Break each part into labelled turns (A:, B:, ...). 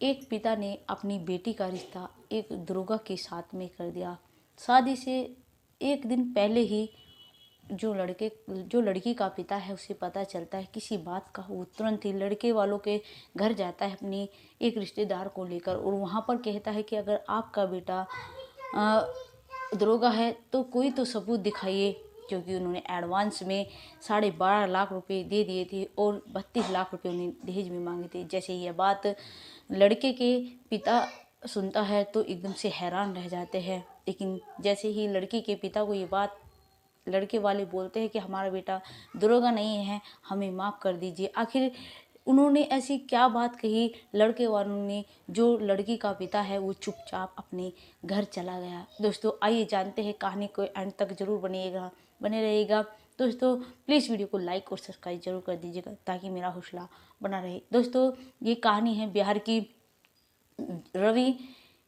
A: एक पिता ने अपनी बेटी का रिश्ता एक दरोगा के साथ में कर दिया। शादी से एक दिन पहले ही जो लड़की का पिता है उसे पता चलता है किसी बात का, वो तुरंत ही लड़के वालों के घर जाता है अपनी एक रिश्तेदार को लेकर और वहाँ पर कहता है कि अगर आपका बेटा दरोगा है तो कोई तो सबूत दिखाइए, क्योंकि उन्होंने एडवांस में 12.5 लाख रुपए दे दिए थे और 32 लाख रुपए उन्हें दहेज में मांगे थे। जैसे यह बात लड़के के पिता सुनता है तो एकदम से हैरान रह जाते हैं, लेकिन जैसे ही लड़की के पिता को ये बात लड़के वाले बोलते हैं कि हमारा बेटा दरोगा नहीं है, हमें माफ़ कर दीजिए। आखिर उन्होंने ऐसी क्या बात कही लड़के वालों ने जो लड़की का पिता है वो चुपचाप अपने घर चला गया। दोस्तों आइए जानते हैं, कहानी को एंड तक जरूर बने रहेगा। दोस्तों प्लीज़ वीडियो को लाइक और सब्सक्राइब जरूर कर दीजिएगा ताकि मेरा हौसला बना रहे। दोस्तों ये कहानी है बिहार की। रवि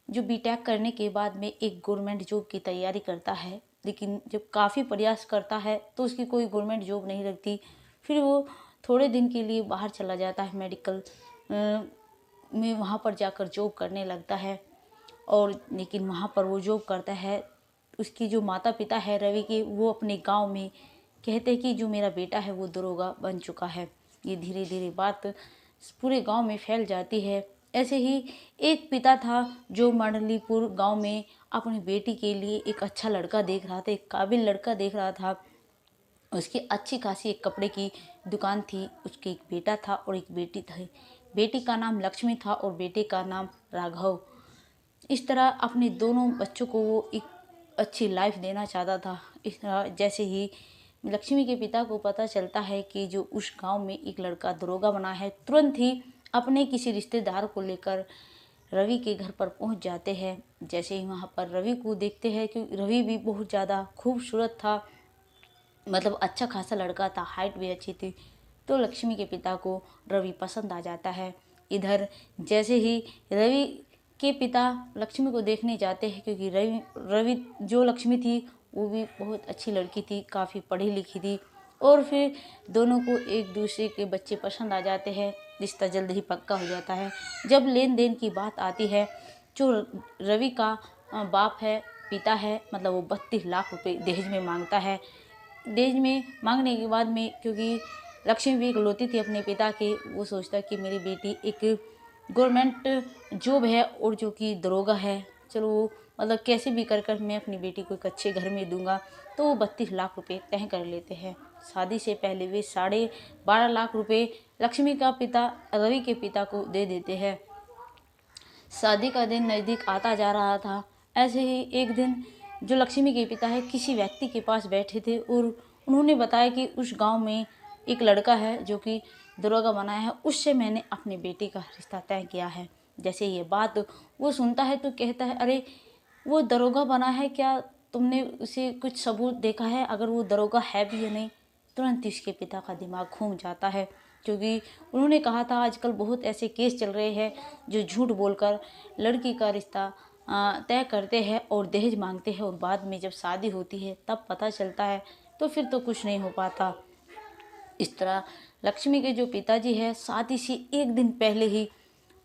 A: जो बीटेक करने के बाद में एक गवर्नमेंट जॉब की तैयारी करता है, लेकिन जब काफ़ी प्रयास करता है तो उसकी कोई गवर्नमेंट जॉब नहीं लगती। फिर वो थोड़े दिन के लिए बाहर चला जाता है मेडिकल में, वहाँ पर जाकर जॉब करने लगता है। और लेकिन वहाँ पर वो जॉब करता है, उसकी जो माता पिता है रवि के, वो अपने गांव में कहते हैं कि जो मेरा बेटा है वो दरोगा बन चुका है। ये धीरे धीरे बात पूरे गांव में फैल जाती है। ऐसे ही एक पिता था जो मंडलीपुर गांव में अपनी बेटी के लिए एक अच्छा लड़का देख रहा था, एक काबिल लड़का देख रहा था। उसकी अच्छी खासी एक कपड़े की दुकान थी, उसके एक बेटा था और एक बेटी थी। बेटी का नाम लक्ष्मी था और बेटे का नाम राघव। इस तरह अपने दोनों बच्चों को वो एक अच्छी लाइफ देना चाहता था। इस तरह जैसे ही लक्ष्मी के पिता को पता चलता है कि जो उस गांव में एक लड़का दरोगा बना है, तुरंत ही अपने किसी रिश्तेदार को लेकर रवि के घर पर पहुंच जाते हैं। जैसे ही वहां पर रवि को देखते हैं कि रवि भी बहुत ज़्यादा खूबसूरत था, मतलब अच्छा खासा लड़का था, हाइट भी अच्छी थी, तो लक्ष्मी के पिता को रवि पसंद आ जाता है। इधर जैसे ही रवि के पिता लक्ष्मी को देखने जाते हैं, क्योंकि रवि जो लक्ष्मी थी वो भी बहुत अच्छी लड़की थी, काफ़ी पढ़ी लिखी थी, और फिर दोनों को एक दूसरे के बच्चे पसंद आ जाते हैं। रिश्ता जल्द ही पक्का हो जाता है। जब लेन देन की बात आती है, जो रवि का बाप है, पिता है, मतलब वो 32 लाख रुपए दहेज में मांगता है। दहेज में मांगने के बाद में, क्योंकि लक्ष्मी भी इकलौती थी अपने पिता की, वो सोचता कि मेरी बेटी एक गवर्नमेंट जॉब है और जो कि दरोगा है, चलो वो मतलब कैसे भी कर मैं अपनी बेटी को एक अच्छे घर में दूंगा। तो वो 32 लाख रुपए तय कर लेते हैं। शादी से पहले वे 12.5 लाख रुपए लक्ष्मी का पिता रवि के पिता को दे देते हैं। शादी का दिन नज़दीक आता जा रहा था। ऐसे ही एक दिन जो लक्ष्मी के पिता है किसी व्यक्ति के पास बैठे थे और उन्होंने बताया कि उस गांव में एक लड़का है जो कि दरोगा बना है, उससे मैंने अपनी बेटी का रिश्ता तय किया है। जैसे ये बात वो सुनता है तो कहता है, अरे वो दरोगा बना है क्या? तुमने उसे कुछ सबूत देखा है? अगर वो दरोगा है भी या नहीं? तुरंत इसके पिता का दिमाग घूम जाता है, क्योंकि उन्होंने कहा था आजकल बहुत ऐसे केस चल रहे हैं जो झूठ बोलकर लड़की का रिश्ता तय करते हैं और दहेज मांगते हैं, और बाद में जब शादी होती है तब पता चलता है तो फिर तो कुछ नहीं हो पाता। इस तरह लक्ष्मी के जो पिताजी है, शादी से एक दिन पहले ही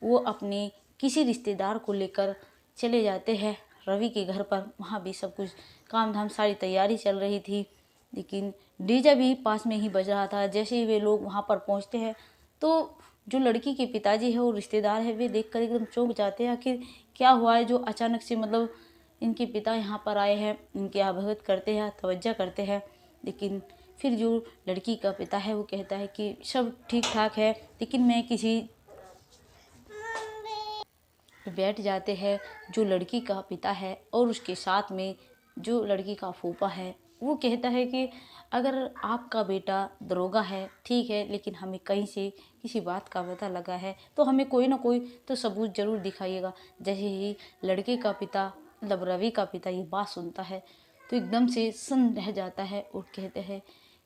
A: वो अपने किसी रिश्तेदार को लेकर चले जाते हैं रवि के घर पर। वहाँ भी सब कुछ काम धाम सारी तैयारी चल रही थी, लेकिन डीजे भी पास में ही बज रहा था। जैसे ही वे लोग वहाँ पर पहुँचते हैं तो जो लड़की के पिताजी है और रिश्तेदार है, वे देखकर एकदम चौंक जाते हैं। आखिर क्या हुआ है जो अचानक से मतलब इनके पिता यहाँ पर आए हैं, इनके अवगत करते हैं, तवज्जो करते हैं। लेकिन फिर जो लड़की का पिता है वो कहता है कि सब ठीक ठाक है, लेकिन मैं किसी बैठ जाते हैं जो लड़की का पिता है और उसके साथ में जो लड़की का फूफा है, वो कहता है कि अगर आपका बेटा दरोगा है ठीक है, लेकिन हमें कहीं से किसी बात का पता लगा है तो हमें कोई ना कोई तो सबूत जरूर दिखाइएगा। जैसे ही लड़के का पिता मतलब रवि का पिता ये बात सुनता है तो एकदम से सन्न रह जाता है और कहते हैं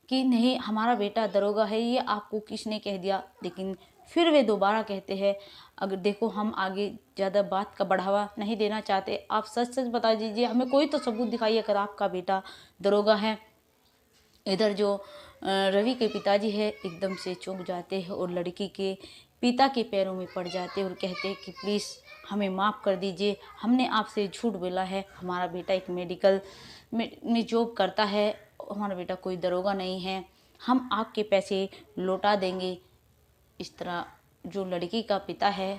A: कि नहीं, हमारा बेटा दरोगा है, ये आपको किसने कह दिया? लेकिन फिर वे दोबारा कहते हैं, अगर देखो हम आगे ज़्यादा बात का बढ़ावा नहीं देना चाहते, आप सच सच बता दीजिए, हमें कोई तो सबूत दिखाइए अगर आपका बेटा दरोगा है। इधर जो रवि के पिताजी है एकदम से चौंक जाते हैं और लड़की के पिता के पैरों में पड़ जाते और कहते कि प्लीज़ हमें माफ़ कर दीजिए, हमने आपसे झूठ बोला है, हमारा बेटा एक मेडिकल में जॉब करता है, हमारा बेटा कोई दरोगा नहीं है, हम आपके पैसे लौटा देंगे। इस तरह जो लड़की का पिता है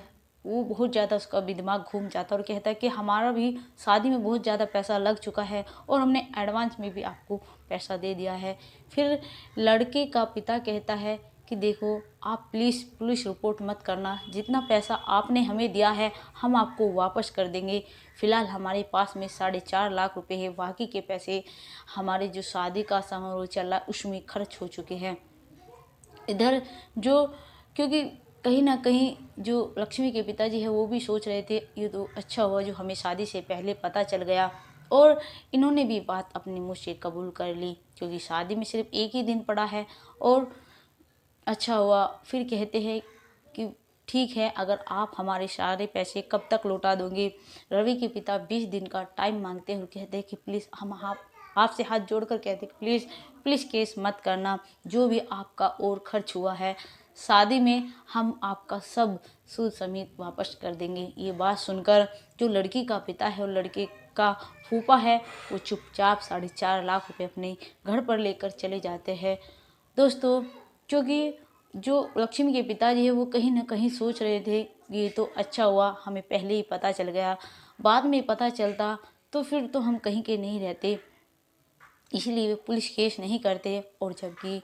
A: वो बहुत ज़्यादा, उसका भी दिमाग घूम जाता है और कहता है कि हमारा भी शादी में बहुत ज़्यादा पैसा लग चुका है और हमने एडवांस में भी आपको पैसा दे दिया है। फिर लड़के का पिता कहता है कि देखो आप प्लीज़ पुलिस रिपोर्ट मत करना, जितना पैसा आपने हमें दिया है हम आपको वापस कर देंगे। फ़िलहाल हमारे पास में 4.5 लाख रुपए है, बाकी के पैसे हमारे जो शादी का समारोह चल रहा है उसमें खर्च हो चुके हैं। इधर जो, क्योंकि कहीं ना कहीं जो लक्ष्मी के पिताजी है वो भी सोच रहे थे ये तो अच्छा हुआ जो हमें शादी से पहले पता चल गया, और इन्होंने भी बात अपने मुँह से कबूल कर ली, क्योंकि शादी में सिर्फ एक ही दिन पड़ा है। और अच्छा हुआ। फिर कहते हैं कि ठीक है, अगर आप हमारे सारे पैसे कब तक लौटा दोगे। रवि के पिता 20 दिन का टाइम मांगते हैं और कहते हैं कि प्लीज़ हम आपसे हाथ जोड़कर कहते हैं कि प्लीज़ प्लीज़ केस मत करना, जो भी आपका और खर्च हुआ है शादी में हम आपका सब सूद समेत वापस कर देंगे। ये बात सुनकर जो लड़की का पिता है और लड़के का फूफा है वो चुपचाप 4.5 लाख रुपए अपने घर पर लेकर चले जाते हैं। दोस्तों, क्योंकि जो लक्ष्मी के पिताजी है वो कहीं ना कहीं सोच रहे थे कि ये तो अच्छा हुआ हमें पहले ही पता चल गया, बाद में पता चलता तो फिर तो हम कहीं के नहीं रहते, इसलिए वे पुलिस केस नहीं करते। और जबकि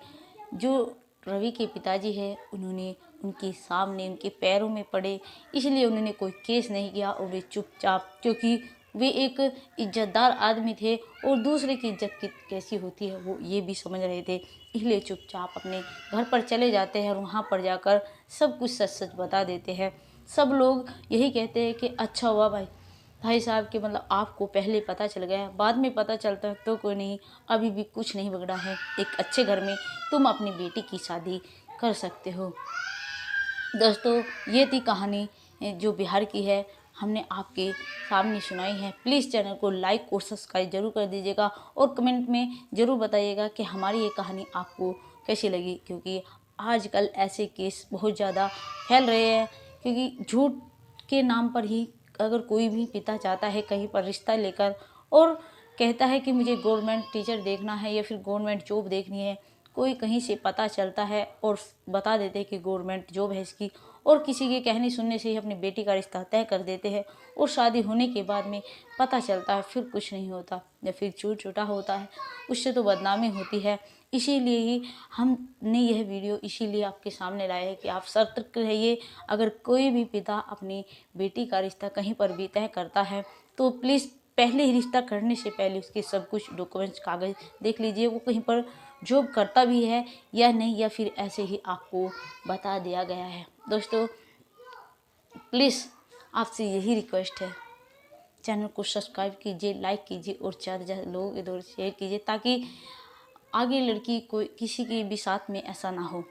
A: जो रवि के पिताजी है उन्होंने उनके सामने उनके पैरों में पड़े, इसलिए उन्होंने कोई केस नहीं किया और वे चुपचाप, क्योंकि वे एक इज्जतदार आदमी थे और दूसरे की इज्जत कैसी होती है वो ये भी समझ रहे थे, इसलिए चुपचाप अपने घर पर चले जाते हैं और वहाँ पर जाकर सब कुछ सच सच बता देते हैं। सब लोग यही कहते हैं कि अच्छा हुआ भाई साहब कि मतलब आपको पहले पता चल गया, बाद में पता चलता तो कोई नहीं, अभी भी कुछ नहीं बिगड़ा है, एक अच्छे घर में तुम अपनी बेटी की शादी कर सकते हो। दोस्तों, ये थी कहानी जो बिहार की है, हमने आपके सामने सुनाई है। प्लीज़ चैनल को लाइक और सब्सक्राइब जरूर कर दीजिएगा और कमेंट में ज़रूर बताइएगा कि हमारी ये कहानी आपको कैसी लगी, क्योंकि आजकल ऐसे केस बहुत ज़्यादा फैल रहे हैं। क्योंकि झूठ के नाम पर ही अगर कोई भी पिता चाहता है कहीं पर रिश्ता लेकर और कहता है कि मुझे गवर्नमेंट टीचर देखना है या फिर गवर्नमेंट जॉब देखनी है, कोई कहीं से पता चलता है और बता देते हैं कि गवर्नमेंट जॉब है इसकी, और किसी के कहने सुनने से ही अपनी बेटी का रिश्ता तय कर देते हैं और शादी होने के बाद में पता चलता है फिर कुछ नहीं होता या फिर छूटा होता है, उससे तो बदनामी होती है। इसीलिए ही हमने यह वीडियो इसीलिए आपके सामने लाया है कि आप सतर्क रहिए। अगर कोई भी पिता अपनी बेटी का रिश्ता कहीं पर भी तय करता है तो प्लीज़ पहले ही रिश्ता करने से पहले उसके सब कुछ डॉक्यूमेंट्स कागज़ देख लीजिए, वो कहीं पर जॉब करता भी है या नहीं, या फिर ऐसे ही आपको बता दिया गया है। दोस्तों, प्लीज़ आपसे यही रिक्वेस्ट है, चैनल को सब्सक्राइब कीजिए, लाइक कीजिए और ज़्यादा से ज़्यादा लोगों के द्वारा शेयर कीजिए, ताकि आगे लड़की कोई किसी के भी साथ में ऐसा ना हो।